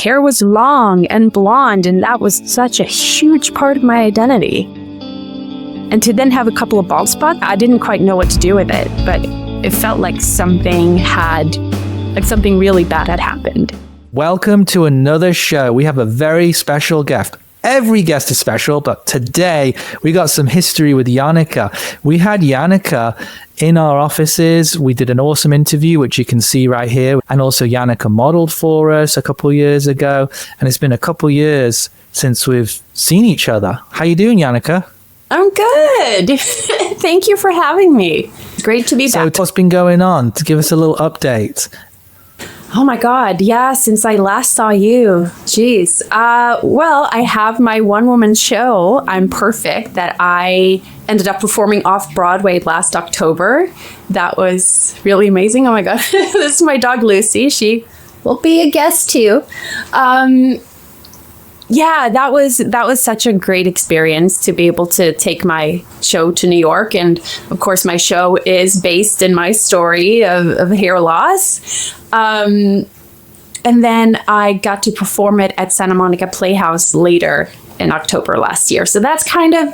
hair was long and blonde, and that was such a huge part of my identity. And to then have a couple of bald spots, I didn't quite know what to do with it, but it felt like something really bad had happened. Welcome to another show. We have a very special guest. Every guest is special, but today we got some history with Jannica. We had Jannica in our offices. We did an awesome interview, which you can see right here. And also Jannica modeled for us a couple years ago. And it's been a couple years since we've seen each other. How you doing, Jannica? I'm good. Thank you for having me. Great to be back. So what's been going on? To give us a little update. Oh my God. Yeah, since I last saw you. Jeez. Well, I have my one-woman show, I'm Perfect, that I ended up performing off-Broadway last October. That was really amazing. Oh my God. This is my dog, Lucy. She will be a guest too. Yeah, that was such a great experience to be able to take my show to New York. And of course, my show is based in my story of hair loss. And then I got to perform it at Santa Monica Playhouse later in October last year. So that's kind of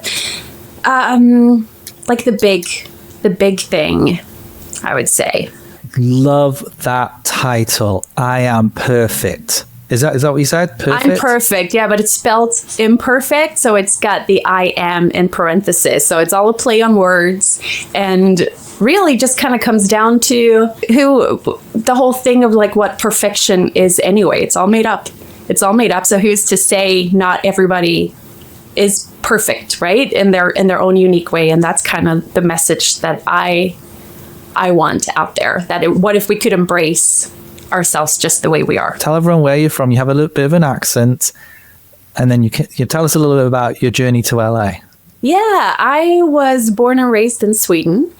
like the big thing, I would say. Love that title. I Am Perfect. Is that what you said? Perfect? I'm perfect, yeah, but it's spelled imperfect, so it's got the I am in parentheses. So it's all a play on words, and really just kind of comes down to the whole thing of like what perfection is anyway. It's all made up. It's all made up. So who's to say not everybody is perfect, right? In their own unique way, and that's kind of the message that I want out there. What if we could embrace ourselves just the way we are? Tell everyone where you're from. You have a little bit of an accent, and then you tell us a little bit about your journey to LA. Yeah, I was born and raised in Sweden,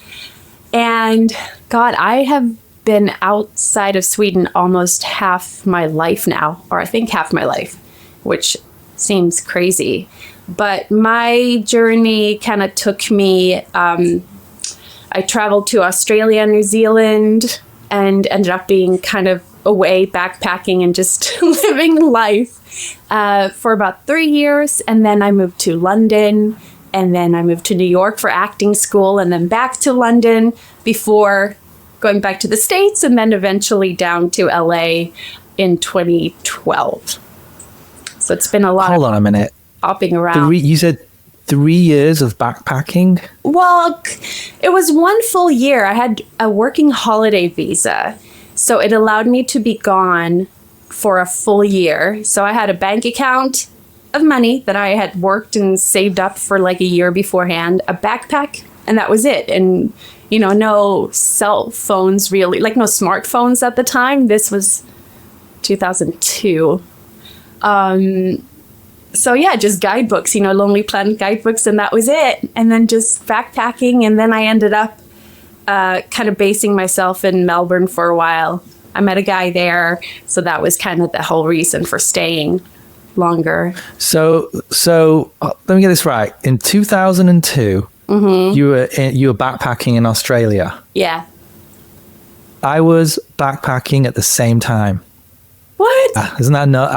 and God, I have been outside of Sweden almost half my life now, or I think half my life, which seems crazy. But my journey kind of took me, I traveled to Australia, New Zealand, and ended up being kind of away backpacking and just living life for about 3 years. And then I moved to London, and then I moved to New York for acting school, and then back to London before going back to the States, and then eventually down to LA in 2012. So it's been a lot. Hold on a minute. Hopping around. You said 3 years of backpacking? Well, it was 1 full year. I had a working holiday visa, so it allowed me to be gone for a full year. So I had a bank account of money that I had worked and saved up for like a year beforehand, a backpack, and that was it. And, no cell phones really, like no smartphones at the time. This was 2002. So yeah, just guidebooks, Lonely Planet guidebooks, and that was it. And then just backpacking, and then I ended up kind of basing myself in Melbourne for a while. I met a guy there, so that was kind of the whole reason for staying longer. So let me get this right. In 2002, you were backpacking in Australia. Yeah. I was backpacking at the same time. What? Isn't that nuts?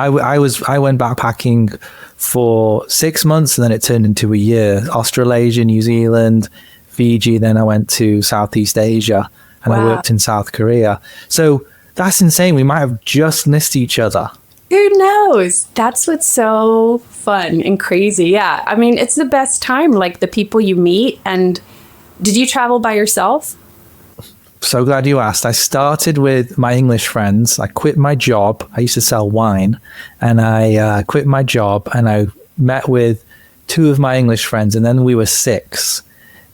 I went backpacking for 6 months, and then it turned into a year. Australasia, New Zealand, Fiji. Then I went to Southeast Asia, and I worked in South Korea. So that's insane. We might have just missed each other. Who knows? That's what's so fun and crazy. Yeah. I mean, it's the best time, like the people you meet. And did you travel by yourself? So glad you asked. I started with my English friends. I quit my job. I used to sell wine, and I quit my job, and I met with 2 of my English friends, and then we were 6.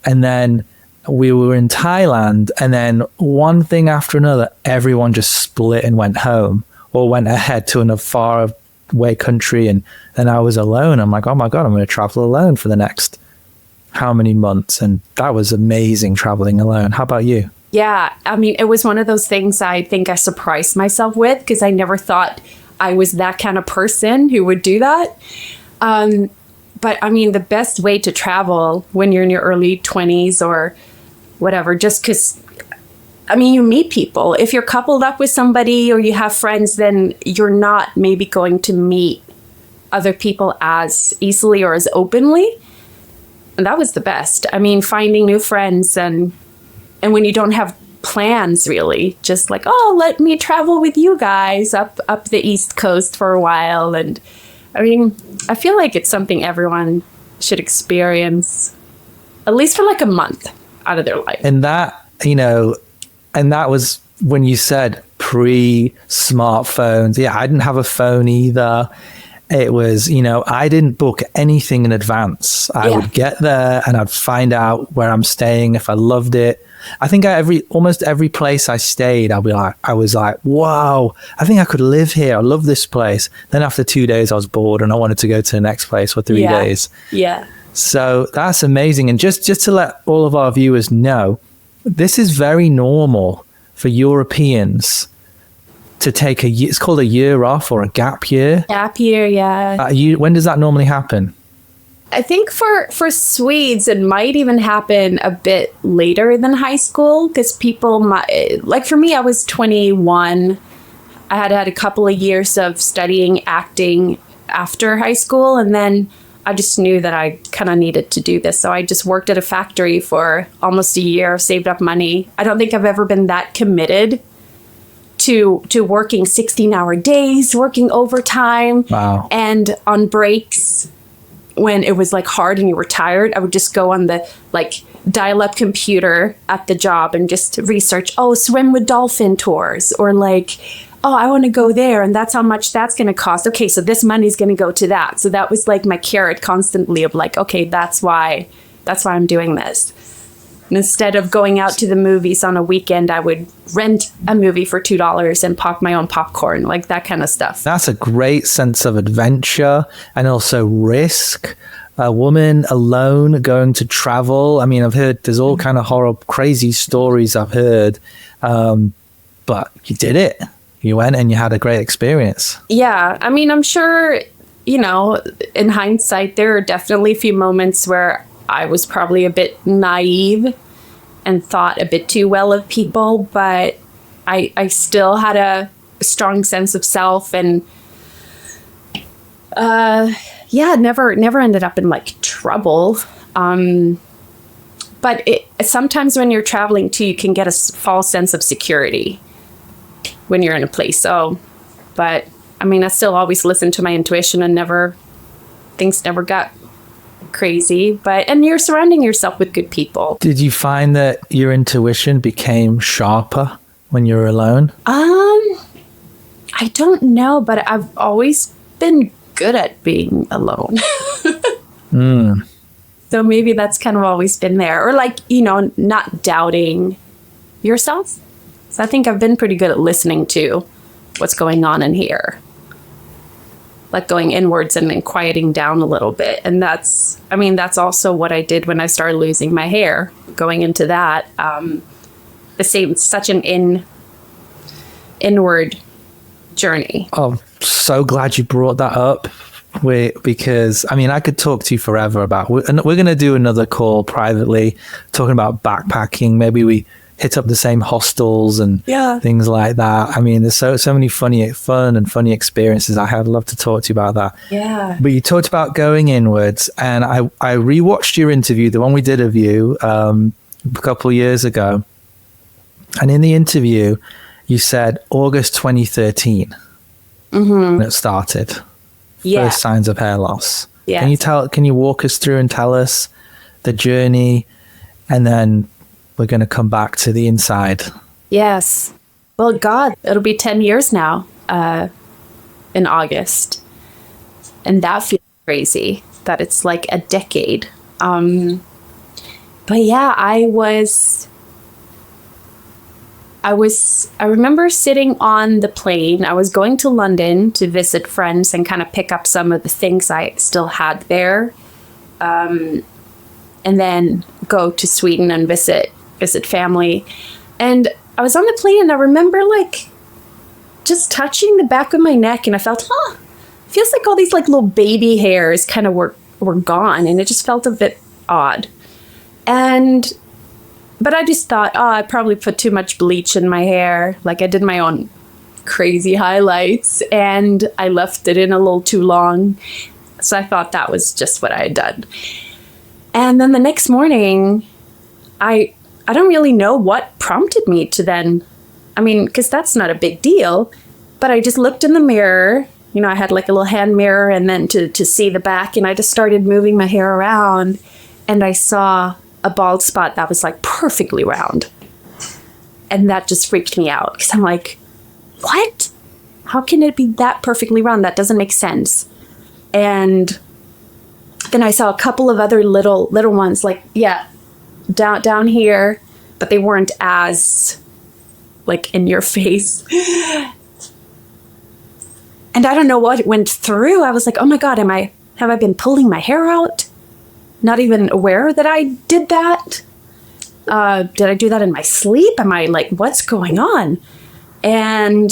And then we were in Thailand, and then one thing after another, everyone just split and went home or went ahead to another far away country. And then I was alone. I'm like, oh my God, I'm going to travel alone for the next how many months? And that was amazing, traveling alone. How about you? Yeah, I mean, it was one of those things I think I surprised myself with, because I never thought I was that kind of person who would do that. But I mean, the best way to travel when you're in your early 20s or whatever, just because I mean, you meet people. If you're coupled up with somebody or you have friends, then you're not maybe going to meet other people as easily or as openly. And that was the best. I mean, finding new friends and when you don't have plans really, just like, oh, let me travel with you guys up the East Coast for a while. And I mean, I feel like it's something everyone should experience at least for like a month out of their life. And that, and that was when you said pre-smartphones. Yeah, I didn't have a phone either. It was, I didn't book anything in advance. I would get there and I'd find out where I'm staying if I loved it. I think almost every place I stayed, I was like, wow, I think I could live here. I love this place. Then after 2 days, I was bored and I wanted to go to the next place for 3 days. Yeah. So that's amazing. And just to let all of our viewers know, this is very normal for Europeans to take it's called a year off or a gap year. Gap year, yeah. When does that normally happen? I think for Swedes, it might even happen a bit later than high school because people might, like for me, I was 21. I had a couple of years of studying acting after high school, and then I just knew that I kind of needed to do this. So I just worked at a factory for almost a year, saved up money. I don't think I've ever been that committed to working 16-hour days, working overtime. Wow. And on breaks, when it was like hard and you were tired, I would just go on the like dial-up computer at the job and just research, swim with dolphin tours, or like, I want to go there and that's how much that's going to cost. Okay, so this money's going to go to that. So that was like my carrot constantly of like, okay, that's why I'm doing this. And instead of going out to the movies on a weekend, I would rent a movie for $2 and pop my own popcorn, like that kind of stuff. That's a great sense of adventure and also risk. A woman alone going to travel. I mean, I've heard there's all kind of horrible, crazy stories I've heard, but you did it. You went and you had a great experience. Yeah. I mean, I'm sure, in hindsight, there are definitely a few moments where I was probably a bit naive and thought a bit too well of people, but I still had a strong sense of self and, never ended up in like trouble. But sometimes when you're traveling too, you can get a false sense of security when you're in a place. So, but I mean, I still always listened to my intuition and things never got crazy, and you're surrounding yourself with good people. Did you find that your intuition became sharper when you were alone? I don't know, but I've always been good at being alone. So maybe that's kind of always been there, or like, not doubting yourself. So I think I've been pretty good at listening to what's going on in here, like going inwards and then quieting down a little bit. And that's also what I did when I started losing my hair, going into that, such an inward journey. Oh, so glad you brought that up. Because I mean, I could talk to you forever and we're going to do another call privately talking about backpacking. Maybe we hit up the same hostels and things like that. I mean, there's so many fun and funny experiences I have. Love to talk to you about that. Yeah. But you talked about going inwards, and I rewatched your interview, the one we did of you a couple of years ago. And in the interview, you said August 2013 when it started. First signs of hair loss. Yeah. Can you walk us through and tell us the journey, and then we're going to come back to the inside? Yes. Well, God, it'll be 10 years now in August. And that feels crazy that it's like a decade. But yeah, I remember sitting on the plane. I was going to London to visit friends and kind of pick up some of the things I still had there. And then go to Sweden and visit family. And I was on the plane and I remember like just touching the back of my neck, and I felt, it feels like all these like little baby hairs kind of were gone, and it just felt a bit odd. And But I just thought, oh, I probably put too much bleach in my hair. Like I did my own crazy highlights and I left it in a little too long. So I thought that was just what I had done. And then the next morning, I don't really know what prompted me to then, I mean, because that's not a big deal, but I just looked in the mirror. You know, I had like a little hand mirror and then to see the back, and I just started moving my hair around and I saw a bald spot that was like perfectly round. And that just freaked me out because I'm like, what? How can it be that perfectly round? That doesn't make sense. And then I saw a couple of other little ones, like, yeah, down here, but they weren't as like in your face. And I don't know what went through. I was like, oh my God, have I been pulling my hair out? Not even aware that I did that. Did I do that in my sleep? Am I like, what's going on? And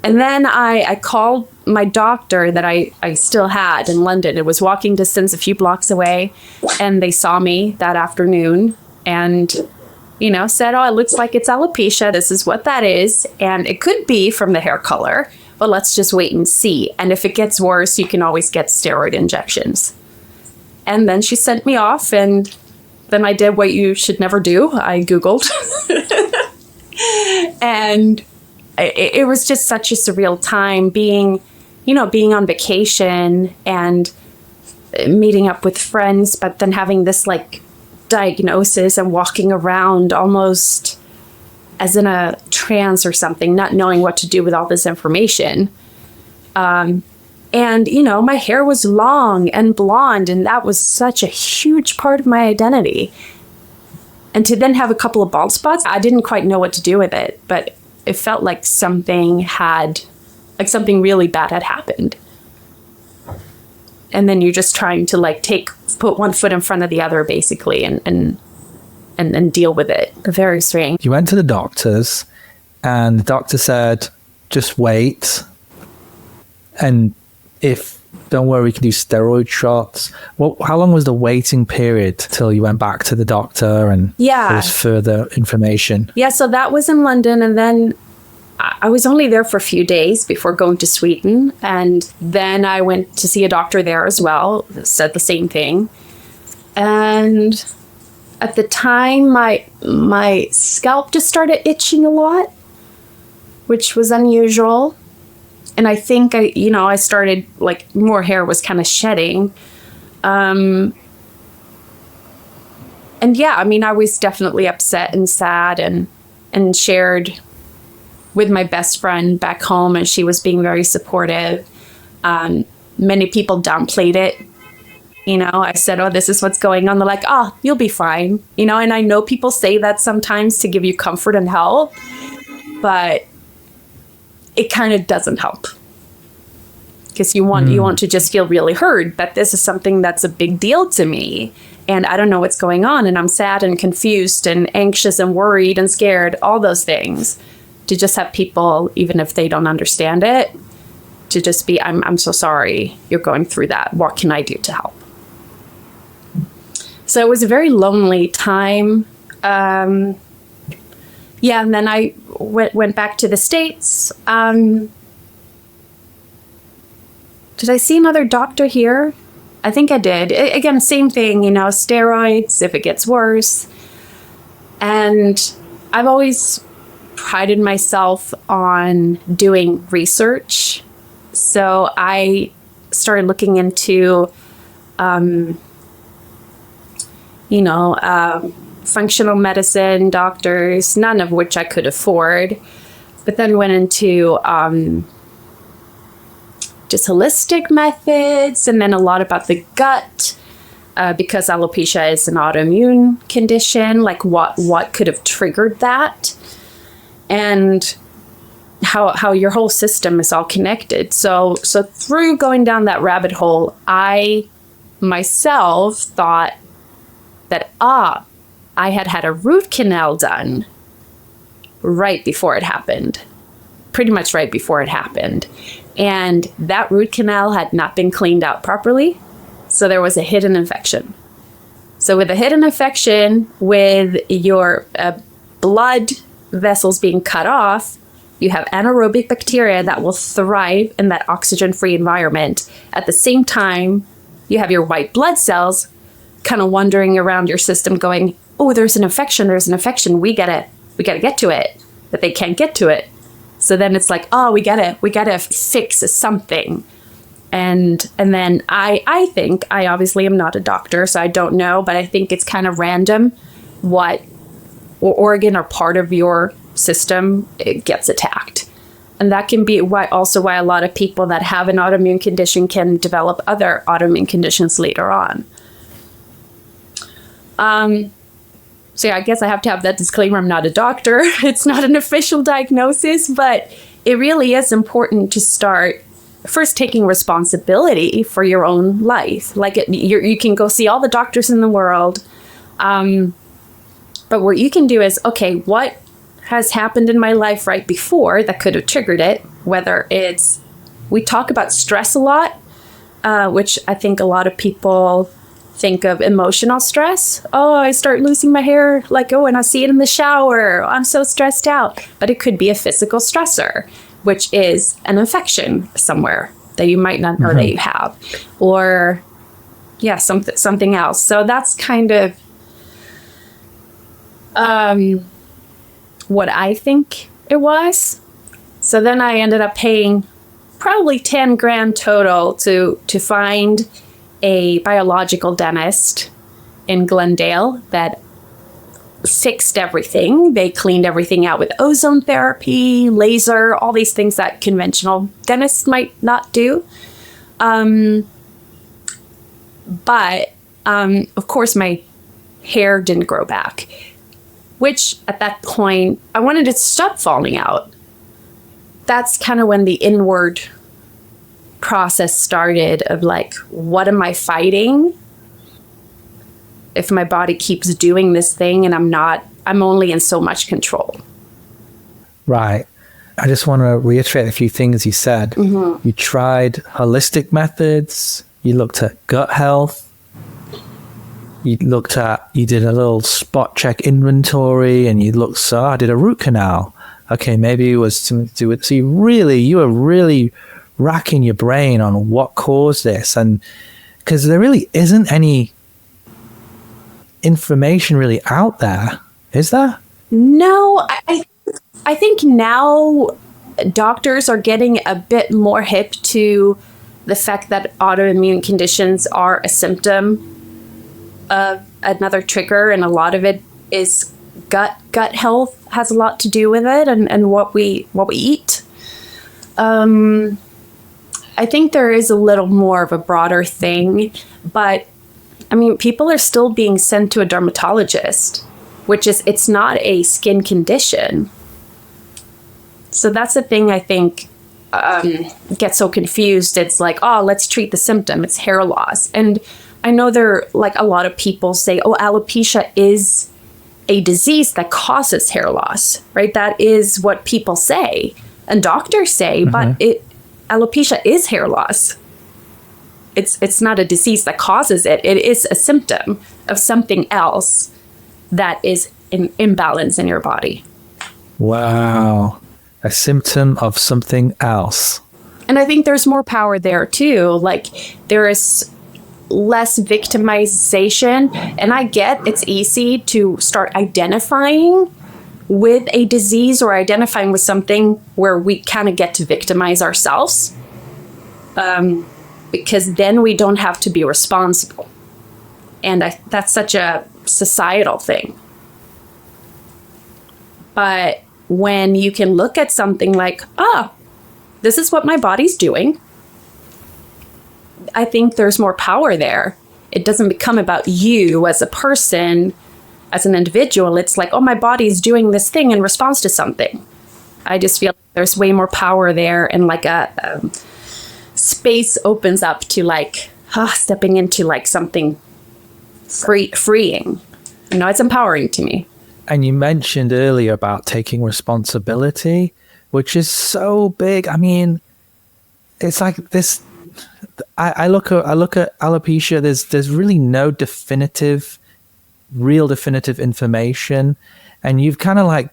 then I called my doctor that I still had in London. It was walking distance, a few blocks away. And they saw me that afternoon and, you know, said, oh, it looks like it's alopecia. This is what that is. And it could be from the hair color, but let's just wait and see. And if it gets worse, you can always get steroid injections. And then she sent me off, and then I did what you should never do. I Googled. And it was just such a surreal time being on vacation and meeting up with friends, but then having this like diagnosis and walking around almost as in a trance or something, not knowing what to do with all this information. And, you know, my hair was long and blonde, and that was such a huge part of my identity. And to then have a couple of bald spots, I didn't quite know what to do with it, but it felt like something really bad had happened. And then you're just trying to like put one foot in front of the other, basically, and deal with it. Very strange. You went to the doctors, and the doctor said, just wait. And don't worry, we can do steroid shots. Well, how long was the waiting period till you went back to the doctor and there was further information? Yeah, so that was in London, and then I was only there for a few days before going to Sweden. And then I went to see a doctor there as well, said the same thing. And at the time, my scalp just started itching a lot, which was unusual. And I think I started, like, more hair was kind of shedding. And yeah, I mean, I was definitely upset and sad and shared with my best friend back home, and she was being very supportive. Many people downplayed it. You know, I said, oh, this is what's going on. They're like, oh, you'll be fine. You know, and I know people say that sometimes to give you comfort and help, but it kind of doesn't help. Because you want to just feel really heard, but this is something that's a big deal to me. And I don't know what's going on. And I'm sad and confused and anxious and worried and scared, all those things. To just have people, even if they don't understand it, to just be, I'm so sorry you're going through that. What can I do to help? So it was a very lonely time. And then I went back to the States. Did I see another doctor here? I think I did. Again, same thing, you know, steroids if it gets worse. And I've always prided myself on doing research. So I started looking into, functional medicine doctors, none of which I could afford. But then went into just holistic methods, and then a lot about the gut, because alopecia is an autoimmune condition, like what could have triggered that, and how your whole system is all connected. So through going down that rabbit hole, I myself thought that I had a root canal done right before it happened. Pretty much right before it happened. And that root canal had not been cleaned out properly. So there was a hidden infection. So with a hidden infection, with your blood vessels being cut off, you have anaerobic bacteria that will thrive in that oxygen-free environment. At the same time, you have your white blood cells kind of wandering around your system going, oh, there's an infection, we gotta get to it, but they can't get to it. So then it's like, oh, we gotta fix something. And then I think, I obviously am not a doctor, so I don't know, but I think it's kind of random what organ or part of your system it gets attacked. And that can be why a lot of people that have an autoimmune condition can develop other autoimmune conditions later on. So yeah, I guess I have to have that disclaimer. I'm not a doctor. It's not an official diagnosis, but it really is important to start first taking responsibility for your own life. Like you can go see all the doctors in the world. But what you can do is, okay, what has happened in my life right before that could have triggered it? Whether it's, we talk about stress a lot, which I think a lot of people think of emotional stress. Oh, I start losing my hair, like, oh, and I see it in the shower. I'm so stressed out. But it could be a physical stressor, which is an infection somewhere that you might not know that you have. Or, yeah, something else. So that's kind of what I think it was. So then I ended up paying probably 10 grand total to find a biological dentist in Glendale that fixed everything. They cleaned everything out with ozone therapy, laser, all these things that conventional dentists might not do. But of course, my hair didn't grow back, which at that point, I wanted it to stop falling out. That's kind of when the inward process started of like, what am I fighting? If my body keeps doing this thing and I'm only in so much control. Right. I just want to reiterate a few things you said. You tried holistic methods. You looked at gut health. You did a little spot check inventory, and I did a root canal. Okay, maybe it was something to do with, so you were really racking your brain on what caused this. And because there really isn't any information really out there, is there? No, I think now doctors are getting a bit more hip to the fact that autoimmune conditions are a symptom of another trigger, and a lot of it is gut health has a lot to do with it, and what we eat. I think there is a little more of a broader thing, but I mean, people are still being sent to a dermatologist, which is, it's not a skin condition. So that's the thing I think gets so confused. It's like, oh, let's treat the symptom. It's hair loss. And I know like a lot of people say, oh, alopecia is a disease that causes hair loss, right? That is what people say and doctors say, but alopecia is hair loss. It's not a disease that causes it. It is a symptom of something else that is in imbalance in your body. Wow. A symptom of something else. And I think there's more power there too. Like, there is less victimization. And I get it's easy to start identifying with a disease or identifying with something where we kind of get to victimize ourselves. Because then we don't have to be responsible. And that's such a societal thing. But when you can look at something like, this is what my body's doing, I think there's more power there. It doesn't become about you as a person, as an individual. It's like, oh, my body's doing this thing in response to something. I just feel like there's way more power there, and like a space opens up to like stepping into like something freeing. You know, it's empowering to me. And you mentioned earlier about taking responsibility, which is so big. I mean, it's like this. I look at alopecia. There's really no definitive real definitive information, and you've kind of like,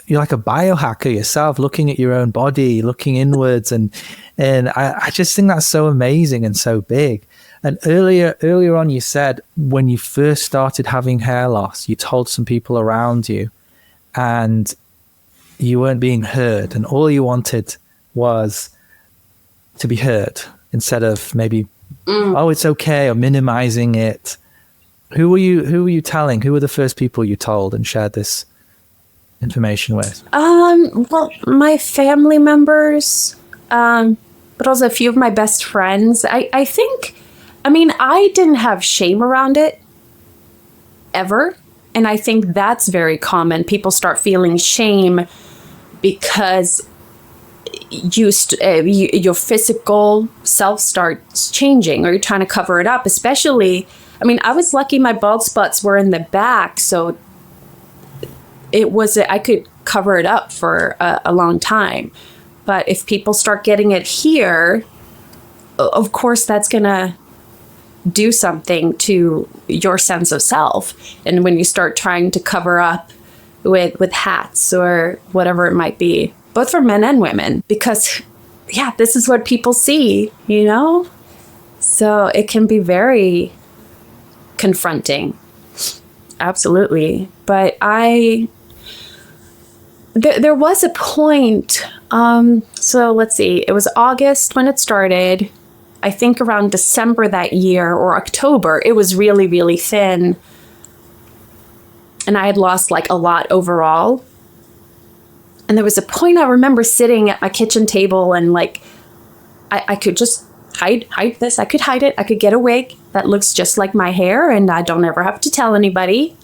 you're like a biohacker yourself, looking at your own body, looking inwards, and I just think that's so amazing and so big. And earlier on, you said when you first started having hair loss, you told some people around you, and you weren't being heard, and all you wanted was to be heard instead of maybe, oh, it's okay, or minimizing it. Who were you telling? Who were the first people you told and shared this information with? Well, my family members, but also a few of my best friends. I think, I mean, I didn't have shame around it ever. And I think that's very common. People start feeling shame because your physical self starts changing, or you're trying to cover it up. Especially, I mean, I was lucky my bald spots were in the back, so I could cover it up for a long time. But if people start getting it here, of course that's gonna do something to your sense of self. And when you start trying to cover up with hats or whatever it might be, both for men and women, because yeah, this is what people see, you know? So it can be very confronting. Absolutely. But there was a point, so let's see, it was August when it started. I think around December that year or October, it was really, really thin. And I had lost like a lot overall. And there was a point I remember sitting at my kitchen table and like, I could just hide this. I could hide it. I could get a wig that looks just like my hair and I don't ever have to tell anybody.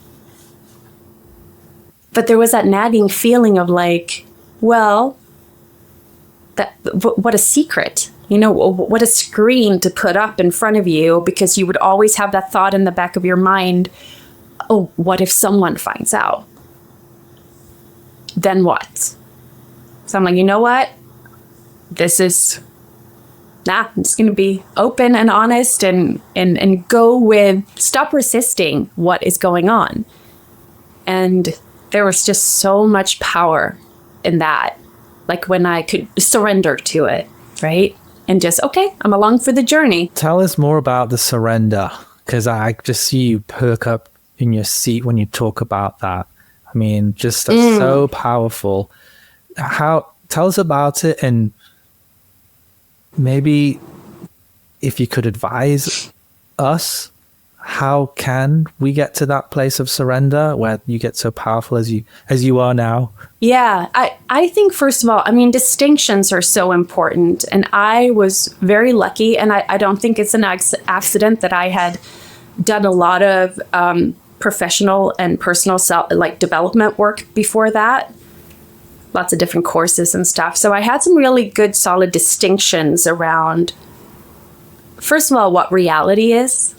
But there was that nagging feeling of like, well, what a secret, you know, what a screen to put up in front of you, because you would always have that thought in the back of your mind, oh, what if someone finds out? Then what? So I'm like, you know what? I'm just going to be open and honest and go with, stop resisting what is going on. And there was just so much power in that. Like when I could surrender to it, right? And just, okay, I'm along for the journey. Tell us more about the surrender, because I just see you perk up in your seat when you talk about that. I mean, just that's so powerful. Tell us about it, and maybe if you could advise us, how can we get to that place of surrender where you get so powerful as you are now? Yeah, I think, first of all, I mean, distinctions are so important. And I was very lucky, and I don't think it's an accident that I had done a lot of professional and personal development work before that. Lots of different courses and stuff. So I had some really good, solid distinctions around, first of all, what reality is.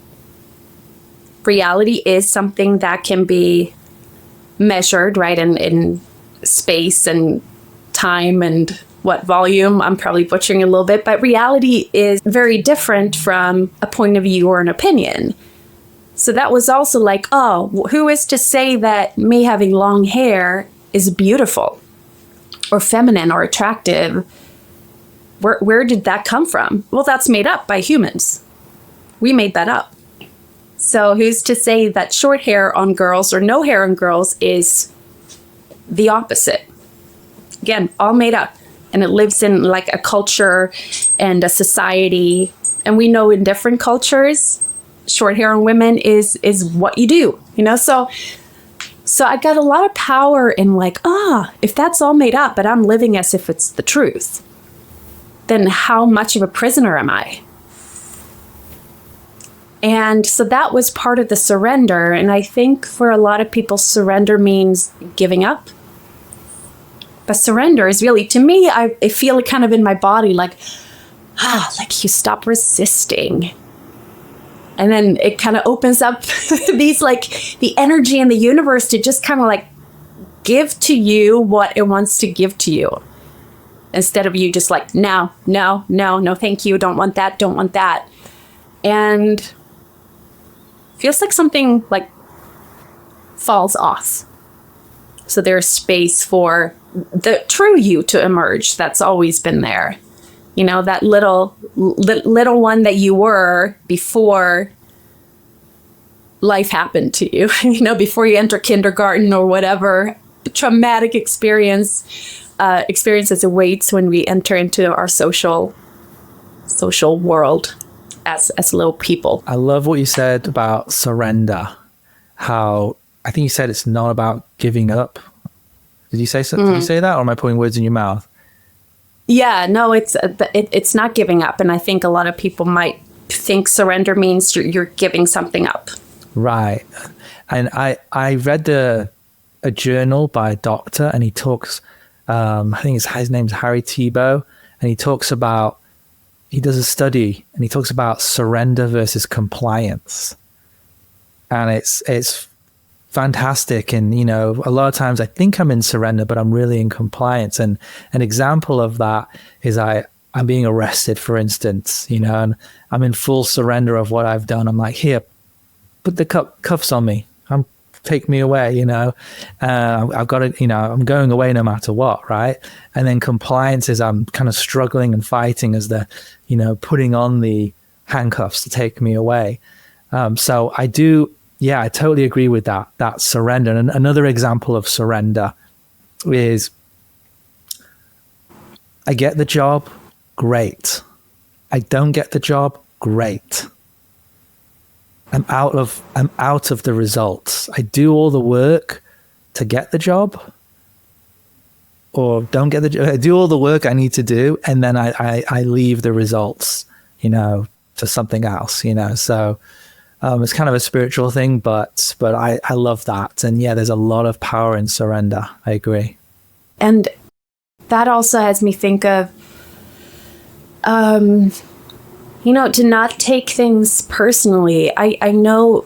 Reality is something that can be measured, right, in space and time and what volume. I'm probably butchering a little bit, but reality is very different from a point of view or an opinion. So that was also like, oh, who is to say that me having long hair is beautiful or feminine or attractive? Where did that come from? Well, that's made up by humans. We made that up. So who's to say that short hair on girls or no hair on girls is the opposite? Again, all made up. And it lives in like a culture and a society. And we know in different cultures, short hair on women is what you do, you know? So I got a lot of power in like, if that's all made up, but I'm living as if it's the truth, then how much of a prisoner am I? And so that was part of the surrender. And I think for a lot of people, surrender means giving up. But surrender is really, to me, I feel it kind of in my body, like you stop resisting. And then it kind of opens up these, like, the energy in the universe to just kind of like give to you what it wants to give to you. Instead of you just like, no, thank you. Don't want that. And feels like something like falls off. So there's space for the true you to emerge that's always been there. You know, that little one that you were before life happened to you, you know, before you enter kindergarten or whatever traumatic experiences awaits when we enter into our social world as little people. I love what you said about surrender. How I think you said it's not about giving up. Did you say so? Did you say that, or am I putting words in your mouth? Yeah, no, it's not giving up, and I think a lot of people might think surrender means you're giving something up. Right, and I read a journal by a doctor, and he talks. I think his name's Harry Tiebout, and he talks about. He does a study, and he talks about surrender versus compliance, and it's fantastic. And, you know, a lot of times I think I'm in surrender, but I'm really in compliance. And an example of that is I'm being arrested, for instance, you know, and I'm in full surrender of what I've done. I'm like, here, put the cuffs on me. Take me away, you know. I've got it, you know, I'm going away no matter what, right? And then compliance is I'm kind of struggling and fighting as the, you know, putting on the handcuffs to take me away. So I totally agree with that surrender. And another example of surrender is I get the job, great. I don't get the job, great. I'm out of the results. I do all the work to get the job, or don't get the job. I do all the work I need to do, and then I leave the results, you know, to something else, you know. So it's kind of a spiritual thing, but I love that. And yeah, there's a lot of power in surrender. I agree. And that also has me think of, you know, to not take things personally. I know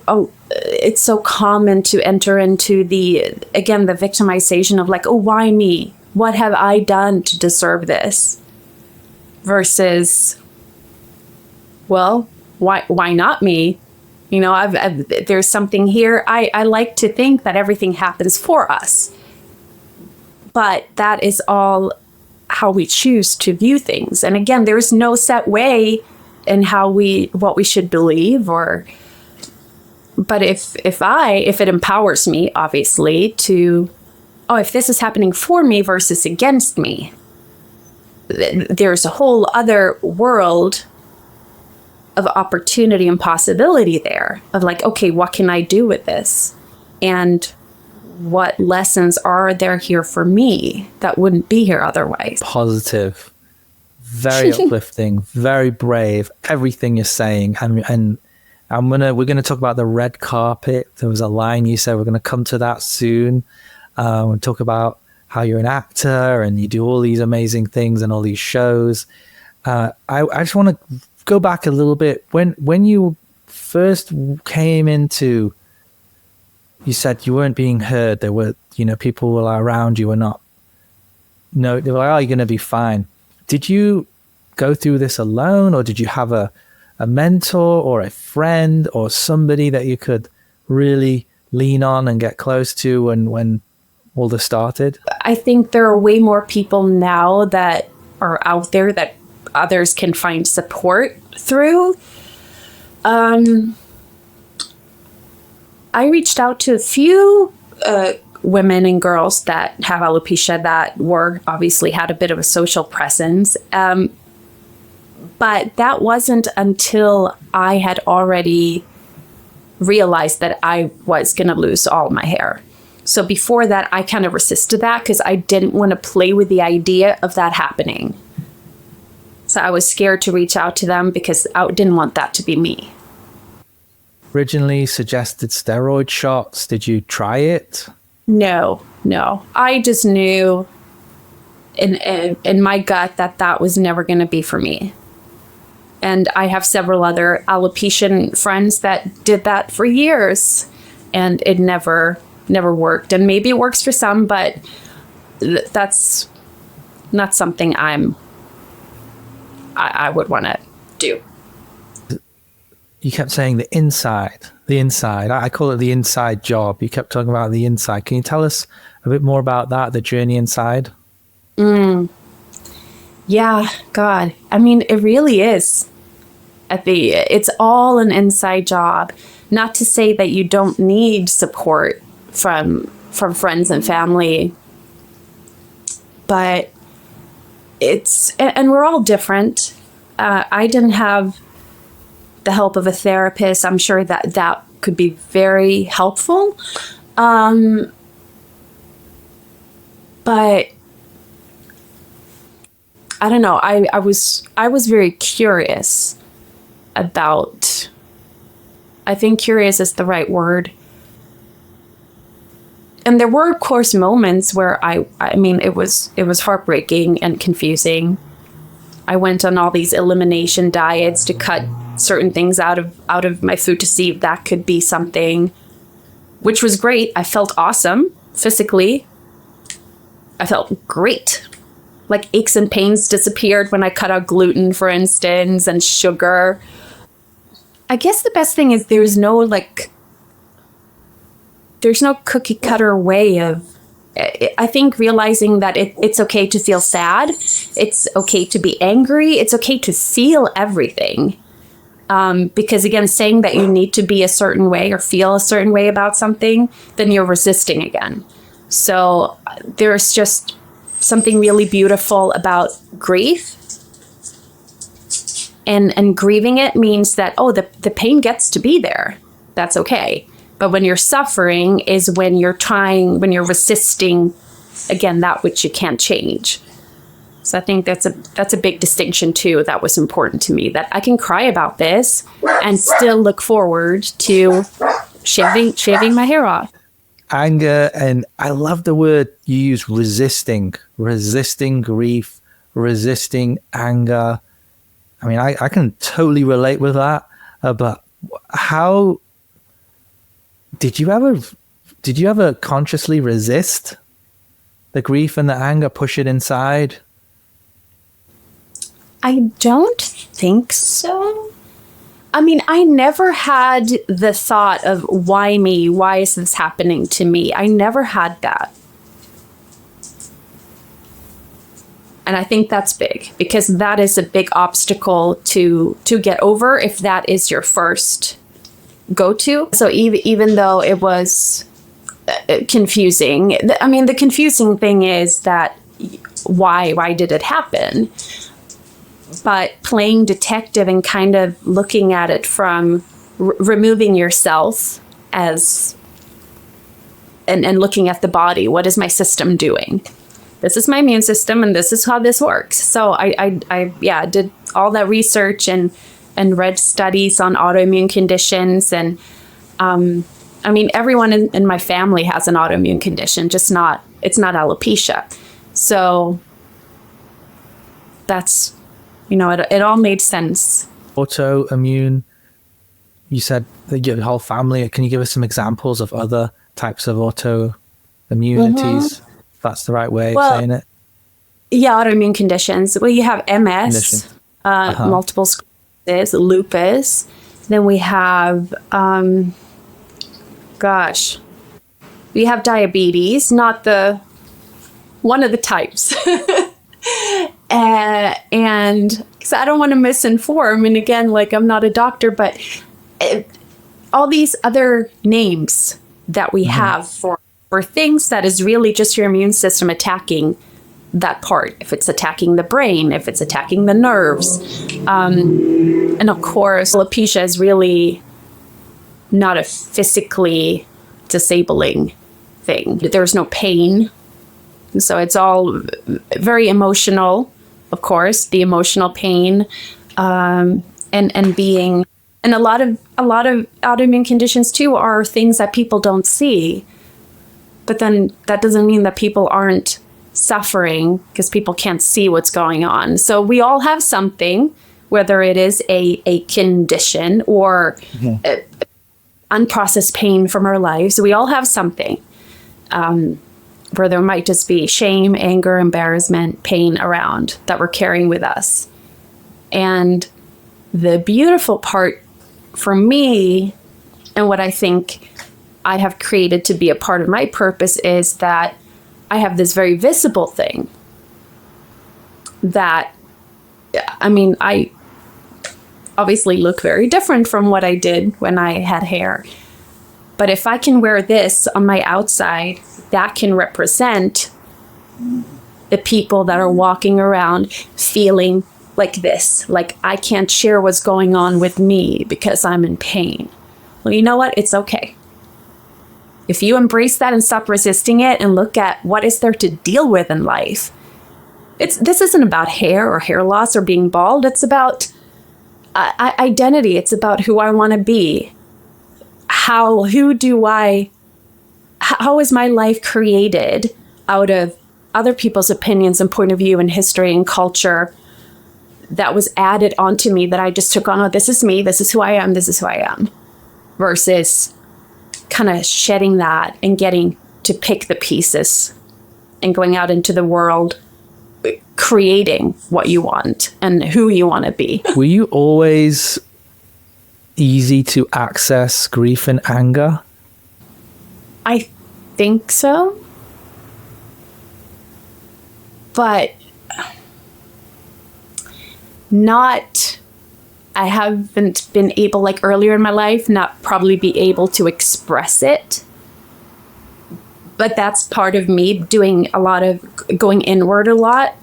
it's so common to enter into the victimization of like, oh, why me? What have I done to deserve this? Versus, well, why not me? You know, there's something here. I like to think that everything happens for us. But that is all how we choose to view things. And again, there's no set way in what we should believe, but if it empowers me, obviously, to, if this is happening for me versus against me, there's a whole other world of opportunity and possibility there of like, okay, what can I do with this? And what lessons are there here for me that wouldn't be here otherwise? Positive. Very uplifting, very brave, everything you're saying. And we're gonna talk about the red carpet. There was a line you said, we're gonna come to that soon. We'll talk about how you're an actor and you do all these amazing things and all these shows. I just want to go back a little bit. When you first came into, you said you weren't being heard. There were, you know, people were around you were not. No, they were like, oh, you're gonna be fine. Did you go through this alone, or did you have a mentor or a friend or somebody that you could really lean on and get close to when all this started? I think there are way more people now that are out there that others can find support through. I reached out to a few women and girls that have alopecia that obviously had a bit of a social presence. But that wasn't until I had already realized that I was going to lose all my hair. So before that, I kind of resisted that because I didn't want to play with the idea of that happening. So I was scared to reach out to them because I didn't want that to be me. Originally suggested steroid shots. Did you try it? No. I just knew in my gut that was never going to be for me. And I have several other alopecia friends that did that for years, and it never worked. And maybe it works for some, but that's not something I would want to do. you kept saying the inside, the inside. I call it the inside job. You kept talking about the inside. Can you tell us a bit more about that, the journey inside? Yeah, God. I mean, it really is. It's all an inside job. Not to say that you don't need support from friends and family, but and we're all different. I didn't have the help of a therapist. I'm sure that could be very helpful. But I don't know. I was very curious about, I think curious is the right word. And there were, of course, moments where I mean, it was heartbreaking and confusing. I went on all these elimination diets to cut certain things out of my food to see if that could be something, which was great. I felt awesome physically. I felt great. Like aches and pains disappeared when I cut out gluten, for instance, and sugar. I guess the best thing is there's no cookie cutter way of, I think realizing that it's okay to feel sad. It's okay to be angry. It's okay to feel everything. Because again, saying that you need to be a certain way or feel a certain way about something, then you're resisting again. So there's just something really beautiful about grief. And grieving it means that, the pain gets to be there. That's okay. But when you're suffering is when you're resisting, again, that which you can't change. So I think that's a big distinction too. That was important to me, that I can cry about this and still look forward to shaving my hair off. Anger, and I love the word you use, resisting grief, resisting anger. I mean, I can totally relate with that. But how did you ever consciously resist the grief and the anger, push it inside? I don't think so. I mean, I never had the thought of why me? Why is this happening to me? I never had that. And I think that's big, because that is a big obstacle to get over if that is your first go-to. So even though it was confusing, I mean, the confusing thing is that why did it happen? But playing detective and kind of looking at it from removing yourself as and looking at the body. What is my system doing? This is my immune system, and this is how this works. So I did all that research and read studies on autoimmune conditions. And I mean, everyone in my family has an autoimmune condition, it's not alopecia. So that's, it all made sense. Autoimmune, you said that your whole family. Can you give us some examples of other types of autoimmunities? Mm-hmm. If that's the right way of saying it. Yeah, autoimmune conditions. Well, you have MS, multiple sclerosis, lupus. Then we have, we have diabetes, not one of the types. And because I don't want to misinform, and again, I'm not a doctor, but all these other names that we have for things that is really just your immune system attacking that part. If it's attacking the brain, if it's attacking the nerves. And of course, alopecia is really not a physically disabling thing. There's no pain. So it's all very emotional, of course, the emotional pain, and being, and a lot of autoimmune conditions too are things that people don't see. But then that doesn't mean that people aren't suffering, because people can't see what's going on. So we all have something, whether it is a condition or unprocessed pain from our lives. We all have something. Where there might just be shame, anger, embarrassment, pain around that we're carrying with us. And the beautiful part for me, and what I think I have created to be a part of my purpose is that I have this very visible thing that, I mean, I obviously look very different from what I did when I had hair. But if I can wear this on my outside, that can represent the people that are walking around feeling like this, like I can't share what's going on with me because I'm in pain. Well, you know what? It's okay. If you embrace that and stop resisting it and look at what is there to deal with in life, this isn't about hair or hair loss or being bald. It's about identity. It's about who I want to be. How is my life created out of other people's opinions and point of view and history and culture that was added onto me that I just took on, oh, this is me, this is who I am, this is who I am, versus kind of shedding that and getting to pick the pieces and going out into the world, creating what you want and who you want to be. Were you always easy to access grief and anger? I think so. But I haven't been able, like earlier in my life, not probably be able to express it. But that's part of me doing a lot of going inward a lot.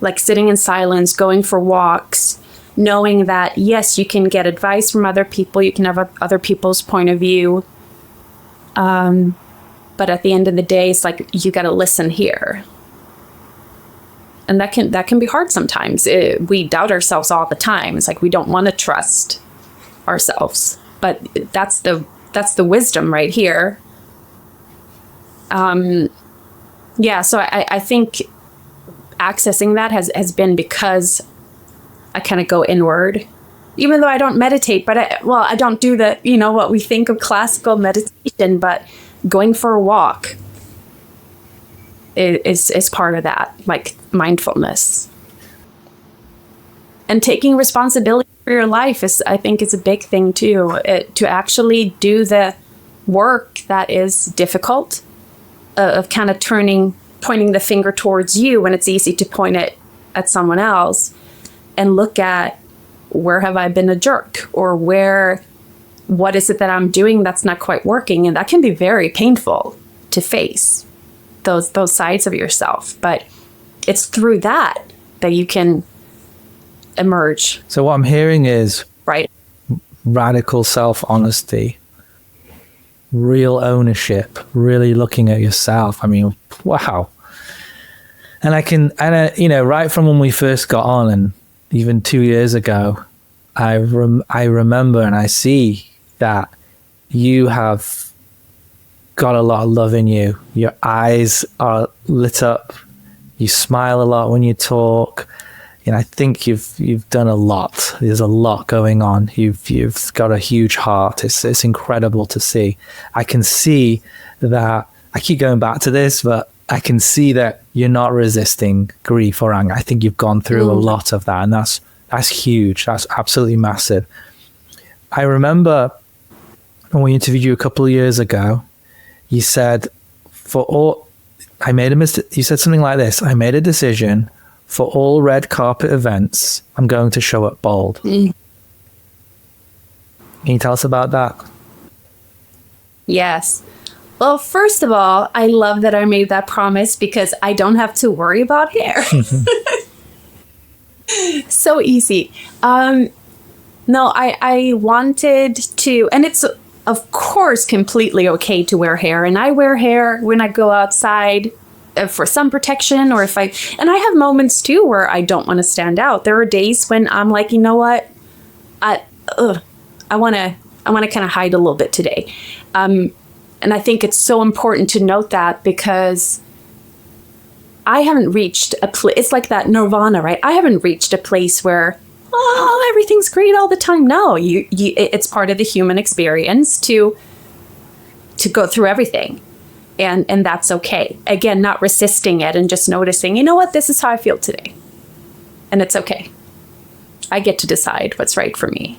Like sitting in silence, going for walks, knowing that, yes, you can get advice from other people, you can have other people's point of view. But at the end of the day, it's like, you got to listen here. And that can be hard sometimes. We doubt ourselves all the time. It's like we don't want to trust ourselves. But that's the wisdom right here. Yeah, so I think accessing that has been because I kind of go inward. Even though I don't meditate, but I don't do the, what we think of classical meditation, but going for a walk is part of that, like mindfulness. And taking responsibility for your life I think is a big thing too. To actually do the work that is difficult, of kind of pointing the finger towards you when it's easy to point it at someone else, and look at, where have I been a jerk, or what is it that I'm doing that's not quite working? And that can be very painful to face, those sides of yourself. But it's through that you can emerge. So what I'm hearing is right, radical self-honesty, real ownership, really looking at yourself. I mean, wow. And right from when we first got on, and even 2 years ago, I remember and I see that you have got a lot of love in you. Your eyes are lit up. You smile a lot when you talk. And I think you've done a lot. There's a lot going on. You've got a huge heart. It's incredible to see. I can see that. I keep going back to this, but I can see that you're not resisting grief or anger. I think you've gone through a lot of that, and that's huge. That's absolutely massive. I remember when we interviewed you a couple of years ago, you said, you said something like this: I made a decision for all red carpet events, I'm going to show up bald. Can you tell us about that? Yes. Well, first of all, I love that I made that promise because I don't have to worry about hair. So easy. No, I wanted to, and it's of course completely okay to wear hair. And I wear hair when I go outside for sun protection, or and I have moments too where I don't want to stand out. There are days when I'm like, you know what? I want to kind of hide a little bit today. And I think it's so important to note that, because I haven't reached a place, it's like that nirvana, right? I haven't reached a place where, everything's great all the time. No, it's part of the human experience to go through everything. And that's okay. Again, not resisting it and just noticing, you know what, this is how I feel today. And it's okay. I get to decide what's right for me.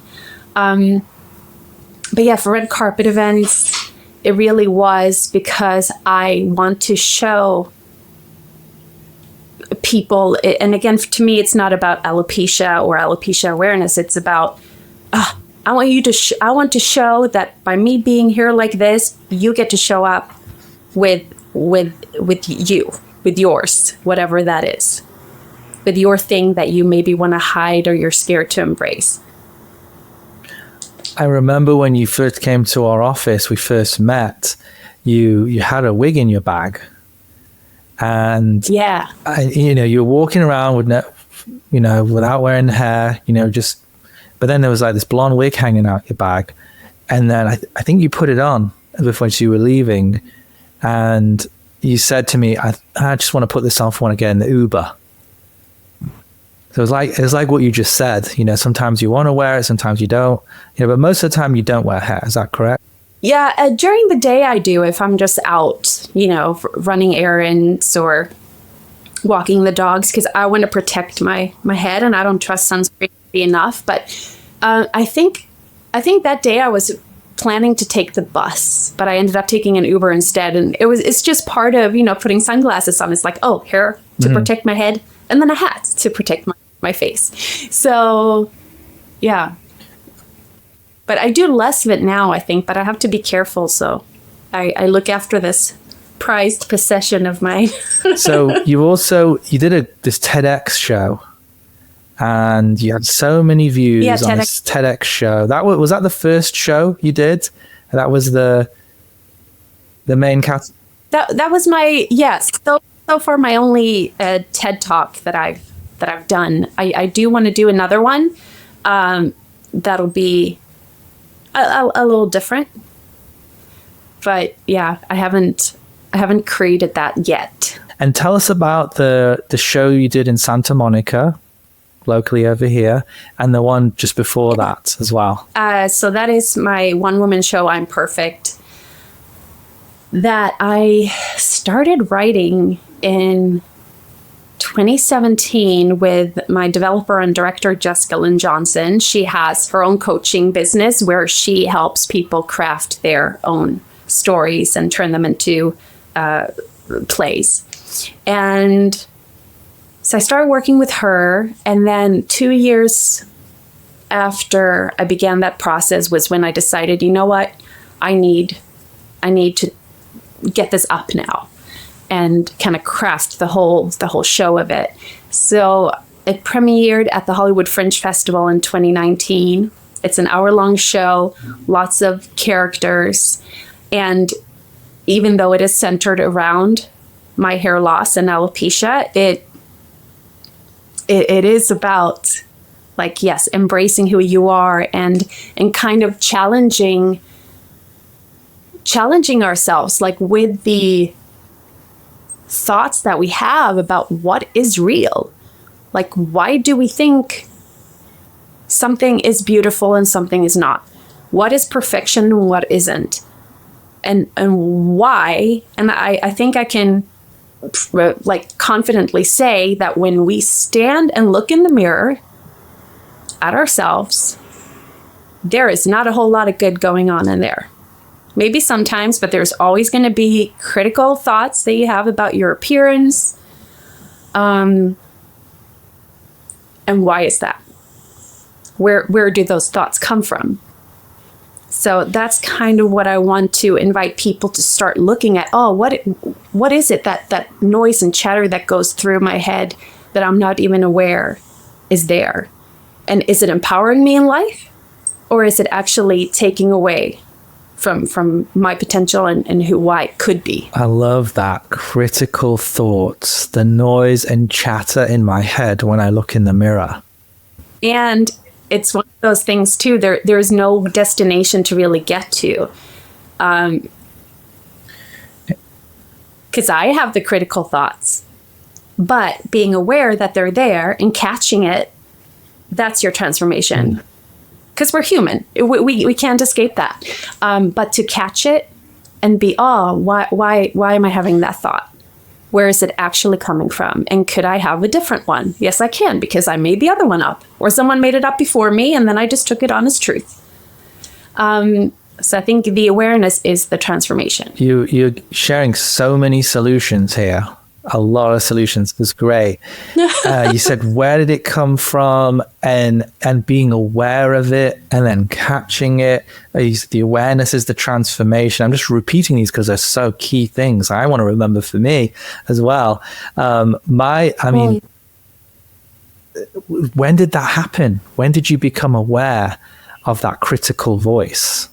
But yeah, for red carpet events, it really was because I want to show people, and again, to me, it's not about alopecia or alopecia awareness. It's about, I want to show that by me being here like this, you get to show up with you, with yours, whatever that is, with your thing that you maybe want to hide or you're scared to embrace. I remember when you first came to our office, we first met, you had a wig in your bag. And yeah, you were walking around with without wearing hair, but then there was like this blonde wig hanging out your bag. And then I think you put it on before you were leaving. And you said to me, I just want to put this on for when I get in the Uber. So it was like what you just said, sometimes you want to wear it, sometimes you don't, but most of the time you don't wear hair. Is that correct? Yeah, during the day I do if I'm just out, running errands or walking the dogs, because I want to protect my head and I don't trust sunscreen enough. But I think that day I was planning to take the bus, but I ended up taking an Uber instead. And it's just part of, putting sunglasses on. It's like, oh, hair to protect my head and then a hat to protect my face. So, yeah. But I do less of it now, I think, but I have to be careful. So I look after this prized possession of mine. So you did this TEDx show and you had so many views on this TEDx show. Was that the first show you did? That was the main cast? That was my, yes. So far my only TED Talk that I've done. I do want to do another one. That'll be a little different, but yeah, I haven't created that yet. And tell us about the show you did in Santa Monica, locally over here, and the one just before that as well. So that is my one-woman show, I'm Perfect, that I started writing in 2017 with my developer and director, Jessica Lynn Johnson. She has her own coaching business where she helps people craft their own stories and turn them into plays. And so I started working with her. And then 2 years after I began that process was when I decided, you know what, I need to get this up now and kind of craft the whole show of it. So it premiered at the Hollywood Fringe Festival in 2019. It's an hour-long show, lots of characters, and even though it is centered around my hair loss and alopecia, it is about, like, yes, embracing who you are and kind of challenging ourselves, like with the thoughts that we have about what is real. Like, why do we think something is beautiful and something is not? What is perfection and what isn't? And why? And I think I can confidently say that when we stand and look in the mirror at ourselves, there is not a whole lot of good going on in there. Maybe sometimes, but there's always going to be critical thoughts that you have about your appearance. And why is that? Where do those thoughts come from? So that's kind of what I want to invite people to start looking at. Oh, what is it that noise and chatter that goes through my head that I'm not even aware is there? And is it empowering me in life? Or is it actually taking away from my potential and who I could be? I love that. Critical thoughts, the noise and chatter in my head when I look in the mirror. And it's one of those things too, there's no destination to really get to. Because I have the critical thoughts, but being aware that they're there and catching it, that's your transformation. Because we're human. We can't escape that. But to catch it and be, why am I having that thought? Where is it actually coming from? And could I have a different one? Yes, I can, because I made the other one up, or someone made it up before me, and then I just took it on as truth. So I think the awareness is the transformation. You're sharing so many solutions here. A lot of solutions. It's great. You said, where did it come from, and being aware of it, and then catching it. The awareness is the transformation. I'm just repeating these because they're so key things I want to remember for me as well. When did that happen? When did you become aware of that critical voice?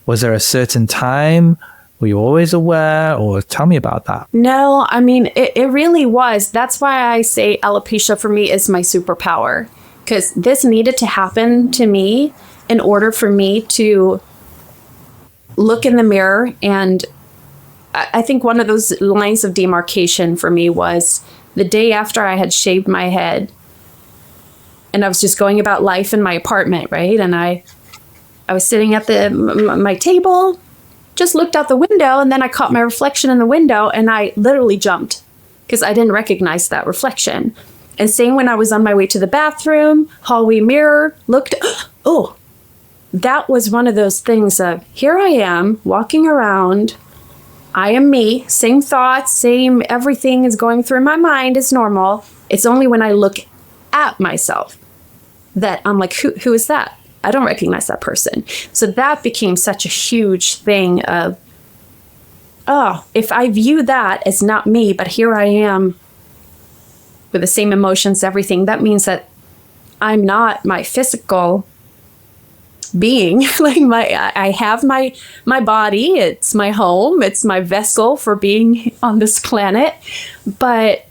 Was there a certain time? Were you always aware? Or tell me about that. No, I mean, it really was. That's why I say alopecia for me is my superpower. Because this needed to happen to me in order for me to look in the mirror. And I think one of those lines of demarcation for me was the day after I had shaved my head. And I was just going about life in my apartment, right? And I was sitting at my table, just looked out the window, and then I caught my reflection in the window, and I literally jumped because I didn't recognize that reflection. And same when I was on my way to the bathroom, hallway mirror, looked, oh, that was one of those things of, here I am walking around, I am me, same thoughts, same everything is going through my mind as normal. It's only when I look at myself that I'm like, who is that? I don't recognize that person. So that became such a huge thing of, oh, if I view that as not me, but here I am with the same emotions, everything, that means that I'm not my physical being. Like I have my body, it's my home, it's my vessel for being on this planet. But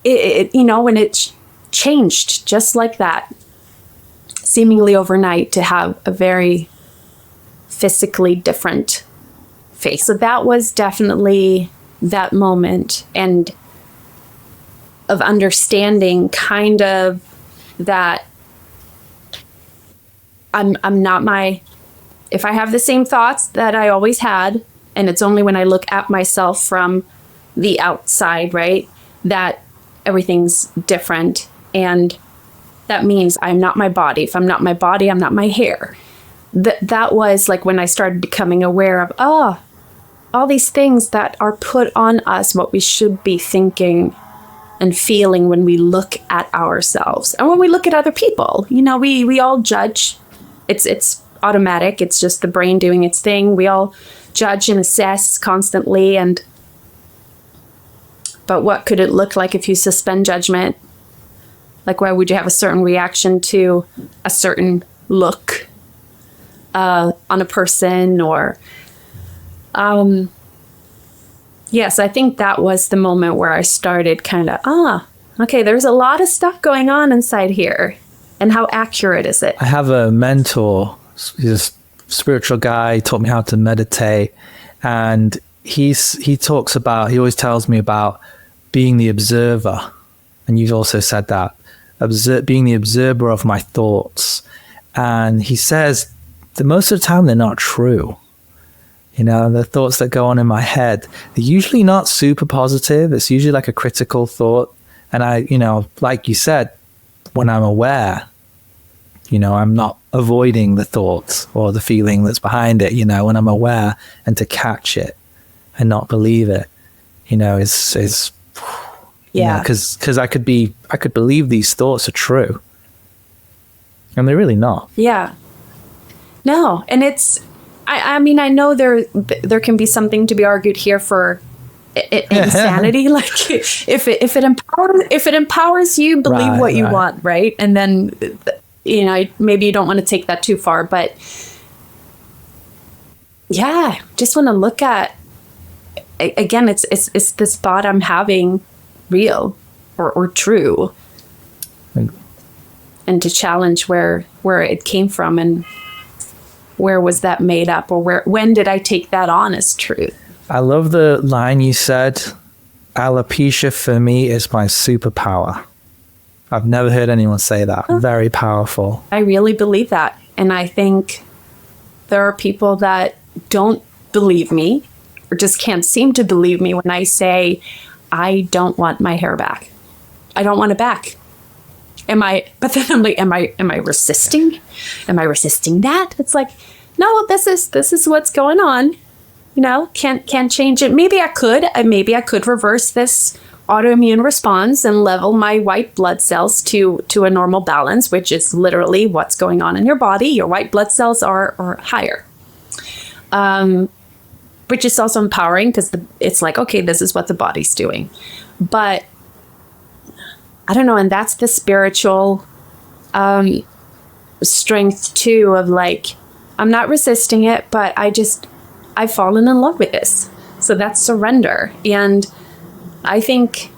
when it changed just like that, seemingly overnight, to have a very physically different face. So that was definitely that moment, and of understanding kind of that I'm not if I have the same thoughts that I always had, and it's only when I look at myself from the outside, right, that everything's different. And that means I'm not my body. If I'm not my body, I'm not my hair. That was like when I started becoming aware of, all these things that are put on us, what we should be thinking and feeling when we look at ourselves. And when we look at other people, we all judge. It's automatic. It's just the brain doing its thing. We all judge and assess constantly. But what could it look like if you suspend judgment? Like, why would you have a certain reaction to a certain look on a person? Or, yes, I think that was the moment where I started kind of, okay, there's a lot of stuff going on inside here. And how accurate is it? I have a mentor. He's a spiritual guy. He taught me how to meditate. And he always tells me about being the observer. And you've also said that. Being the observer of my thoughts. And he says that most of the time they're not true. The thoughts that go on in my head, they're usually not super positive. It's usually like a critical thought. And I, like you said, when I'm aware, I'm not avoiding the thoughts or the feeling that's behind it, when I'm aware, and to catch it and not believe it, is yeah, because I could believe these thoughts are true, and they're really not. Yeah, no, and it's. I mean, I know there can be something to be argued here for insanity. Like if it empowers you, believe what you want, right? And then maybe you don't want to take that too far, but yeah, just want to look at again. It's this thought I'm having. Real or true, and to challenge where it came from, and where was that made up, or when did I take that on as truth? I love the line you said, alopecia for me is my superpower. I've never heard anyone say that. Very powerful. I really believe that, and I think there are people that don't believe me, or just can't seem to believe me when I say, I don't want my hair back. I don't want it back. But then I'm like, am I resisting? Am I resisting that? It's like, no, this is what's going on. Can't change it. Maybe I could reverse this autoimmune response and level my white blood cells to a normal balance, which is literally what's going on in your body. Your white blood cells are higher. Which is also empowering because it's like, okay, this is what the body's doing. But I don't know. And that's the spiritual strength too of like, I'm not resisting it, but I've fallen in love with this. So that's surrender. And I think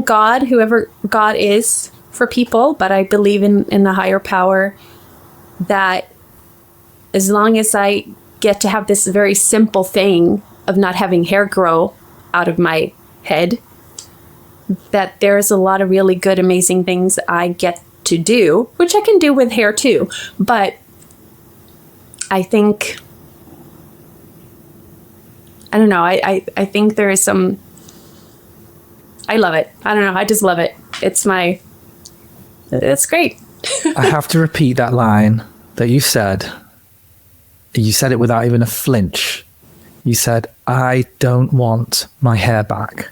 God, whoever God is for people, but I believe in the higher power, that as long as I get to have this very simple thing of not having hair grow out of my head, that there's a lot of really good, amazing things I get to do, which I can do with hair too. But I think, I don't know, I think there is some, I love it. I don't know, I just love it. It's great. I have to repeat that line that you said. You said it without even a flinch. You said, I don't want my hair back.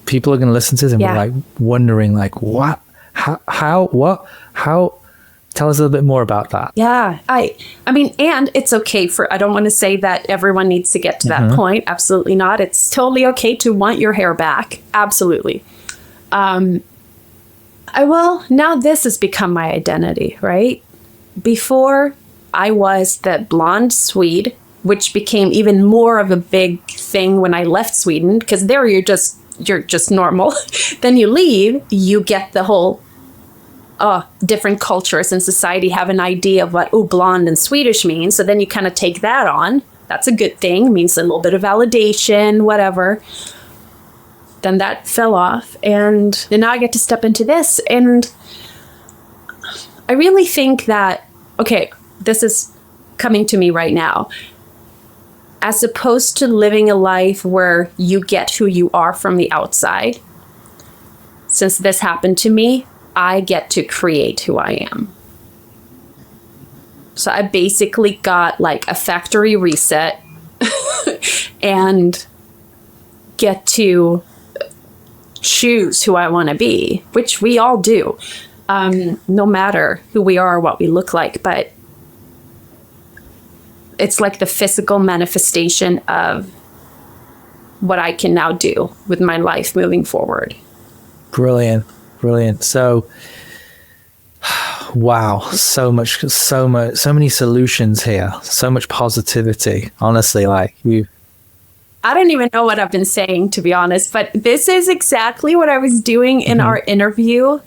People are going to listen to this and be like wondering like, what? How? What? How? Tell us a little bit more about that. Yeah. I mean, and it's okay I don't want to say that everyone needs to get to that point. Absolutely not. It's totally okay to want your hair back. Absolutely. Now this has become my identity, right? Before I was the blonde Swede, which became even more of a big thing when I left Sweden, because there you're just normal. Then you leave, you get the whole different cultures in society have an idea of what blonde and Swedish means. So then you kind of take that on. That's a good thing. It means a little bit of validation, whatever. Then that fell off. And then now I get to step into this. And I really think that, okay, this is coming to me right now. As opposed to living a life where you get who you are from the outside, since this happened to me, I get to create who I am. So I basically got like a factory reset and get to choose who I want to be, which we all do, no matter who we are or what we look like. But it's like the physical manifestation of what I can now do with my life moving forward. Brilliant. So, wow, so many solutions here, so much positivity. Honestly, like I don't even know what I've been saying, to be honest, but this is exactly what I was doing in our interview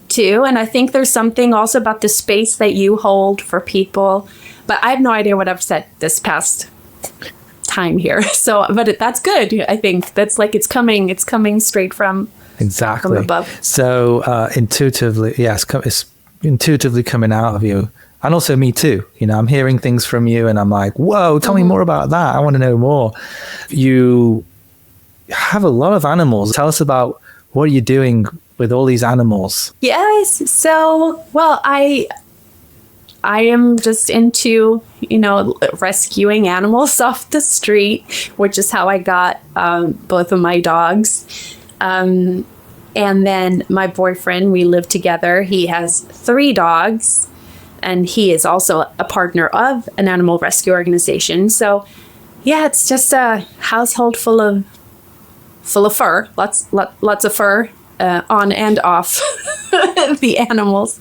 too. And I think there's something also about the space that you hold for people, but I have no idea what I've said this past time here. So, but that's good. I think that's like, it's coming straight from above. So intuitively, yes, it's intuitively coming out of you. And also me too. I'm hearing things from you and I'm like, whoa, tell me more about that. I want to know more. You have a lot of animals. Tell us about what are you doing with all these animals? Yes. So, well, I am just into, rescuing animals off the street, which is how I got both of my dogs. And then my boyfriend, we live together. He has 3 dogs, and he is also a partner of an animal rescue organization. So, yeah, it's just a household full of fur, lots of fur, on and off the animals.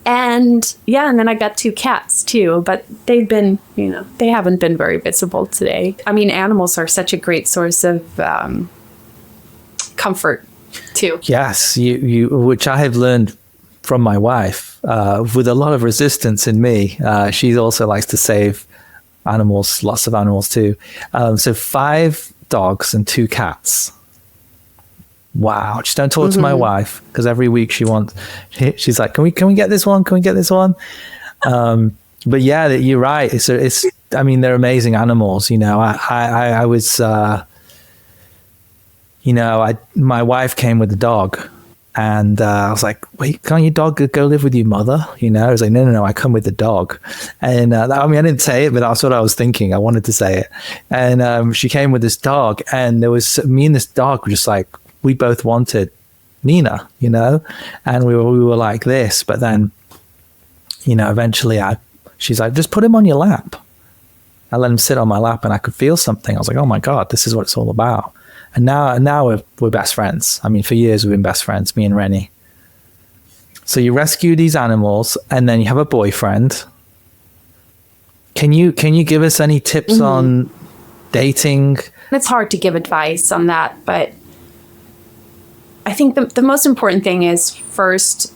And yeah, and then I got 2 cats too, but they've been, they haven't been very visible today. I mean, animals are such a great source of comfort too. Yes, you which I have learned from my wife, with a lot of resistance in me. She also likes to save animals, lots of animals too. So 5 dogs and 2 cats. Wow. Just don't talk to my wife, because every week she's like, can we get this one? Can we get this one? But yeah, you're right. I mean, they're amazing animals. You know, I was, my wife came with the dog, and I was like, wait, can't your dog go live with your mother? You know, I was like, no, I come with the dog. And I mean, I didn't say it, but that's what I was thinking. I wanted to say it. And she came with this dog, and there was me and this dog were just like, we both wanted Nina, you know, and we were like this. But then, you know, eventually she's like, just put him on your lap. I let him sit on my lap, and I could feel something. I was like, oh my God, this is what it's all about. And now we're best friends. I mean, for years we've been best friends, me and Rennie. So you rescue these animals, and then you have a boyfriend. Can you give us any tips on dating? It's hard to give advice on that, but I think the most important thing is, first,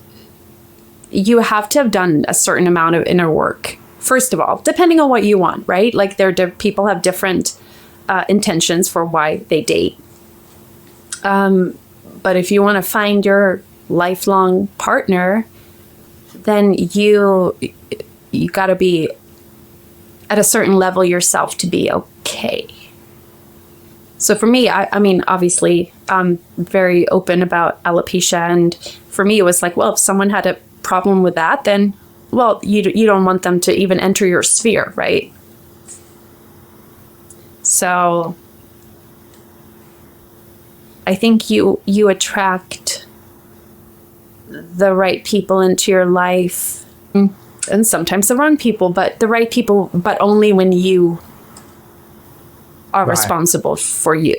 you have to have done a certain amount of inner work. First of all, depending on what you want, right? Like people have different intentions for why they date. But if you want to find your lifelong partner, then you got to be at a certain level yourself to be okay. So for me, I mean, obviously, I'm very open about alopecia. And for me, it was like, well, if someone had a problem with that, then, well, you don't want them to even enter your sphere, right? So I think you attract the right people into your life, and sometimes the wrong people, but the right people, but only when you are responsible for you.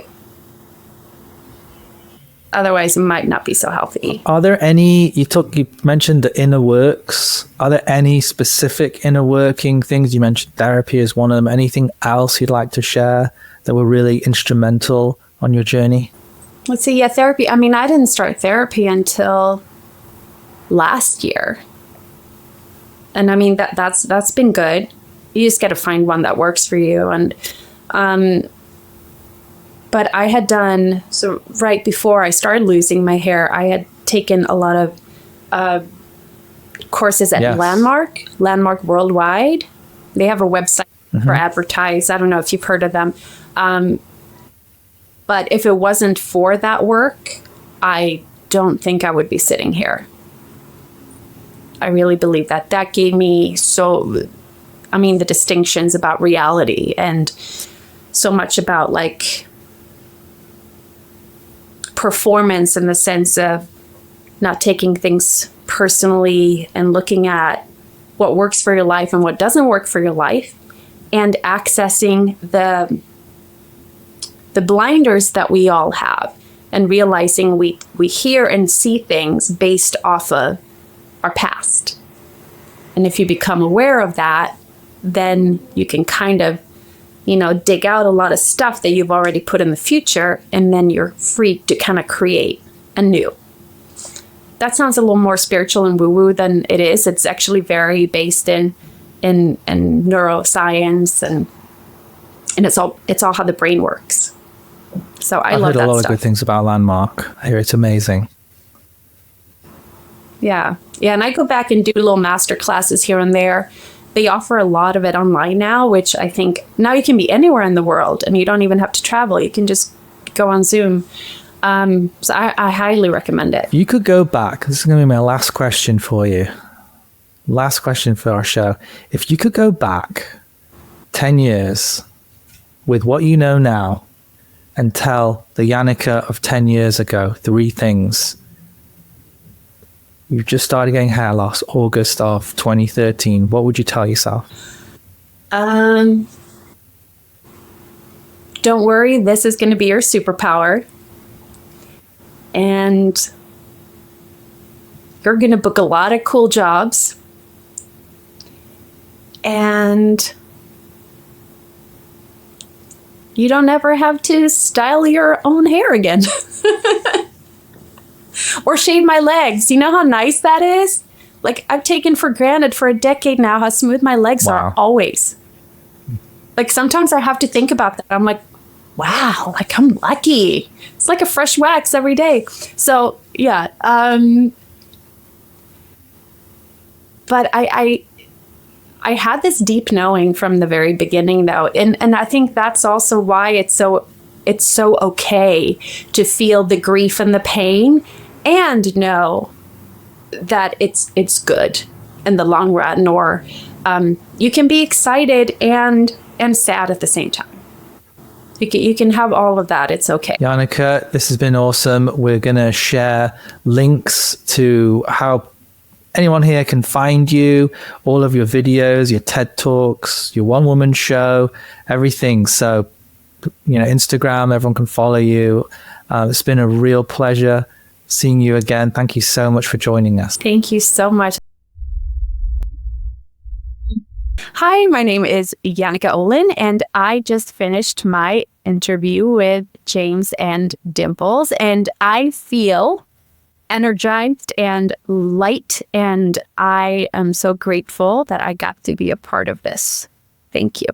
Otherwise, it might not be so healthy. Are there any, you mentioned the inner works. Are there any specific inner working things? You mentioned therapy as one of them. Anything else you'd like to share that were really instrumental on your journey? Let's see. Yeah, therapy. I mean, I didn't start therapy until last year. And I mean, that's been good. You just got to find one that works for you. And, but I had done, so right before I started losing my hair, I had taken a lot of courses at Landmark Worldwide. They have a website for advertise. I don't know if you've heard of them. But if it wasn't for that work, I don't think I would be sitting here. I really believe that. That gave me the distinctions about reality, and so much about like performance, in the sense of not taking things personally and looking at what works for your life and what doesn't work for your life, and accessing the blinders that we all have, and realizing we hear and see things based off of our past. And if you become aware of that, then you can kind of, dig out a lot of stuff that you've already put in the future, and then you're free to kind of create anew. That sounds a little more spiritual and woo-woo than it is. It's actually very based in neuroscience, and it's all how the brain works. So I've love that stuff. I've heard a lot of good things about Landmark. I hear it's amazing. Yeah. And I go back and do little master classes here and there. They offer a lot of it online now, which I think now you can be anywhere in the world and you don't even have to travel. You can just go on Zoom. So I highly recommend it. You could go back. This is going to be my last question for you. Last question for our show. If you could go back 10 years with what you know now and tell the Jannica of 10 years ago 3 things. You've just started getting hair loss, August of 2013. What would you tell yourself? Don't worry, this is going to be your superpower. And you're going to book a lot of cool jobs. And you don't ever have to style your own hair again. Or shave my legs. You know how nice that is? Like, I've taken for granted for a decade now how smooth my legs are always. Like, sometimes I have to think about that. I'm like, wow, like, I'm lucky. It's like a fresh wax every day. So, yeah. But I had this deep knowing from the very beginning, though, and I think that's also why it's so okay to feel the grief and the pain, and know that it's good in the long run. Or you can be excited and sad at the same time. You can have all of that. It's okay. Jannica, this has been awesome. We're going to share links to how anyone here can find you, all of your videos, your TED Talks, your one-woman show, everything. So, Instagram, everyone can follow you. It's been a real pleasure seeing you again. Thank you so much for joining us. Thank you so much. Hi, my name is Jannica Olin, and I just finished my interview with James and Dimples, and I feel energized and light, and I am so grateful that I got to be a part of this. Thank you.